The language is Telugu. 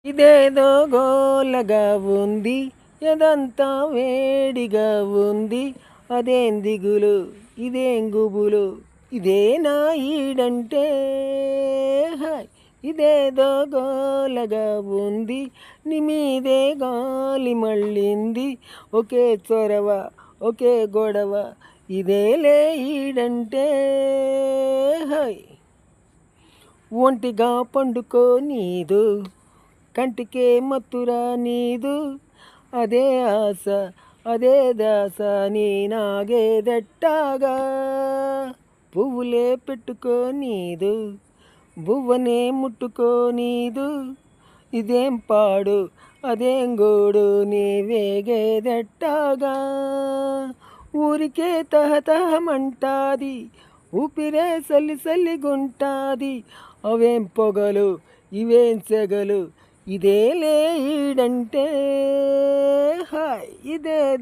ఇదేదో గోలగా ఉంది, ఎదంతా వేడిగా ఉంది. అదేం దిగులు, ఇదేం గుబులు, ఇదేనా ఈడంటే. హాయ్ ఇదేదో గోలగా ఉంది, నీ మీదే గాలి మళ్ళింది. ఒకే చొరవ, ఒకే గొడవ, ఇదేలే ఈడంటే. హాయ్ ఒంటిగా పండుకో నీదు, కంటికే మత్తురా నీదు. అదే ఆశ, అదే దాస, నీ నాగేదెట్టాగా. పువ్వులే పెట్టుకో నీదు, బువ్వనే ముట్టుకో నీదు. ఇదేం పాడు, అదేం గోడు, నీ వేగేదెట్టాగా. ఊరికే తహతహమంటాది, ఊపిరే సల్లిగుంటాది. అవేం పొగలు, ఇవేం సెగలు, ఇదేలే ఈడంటే. హాయ్ ఇదేదో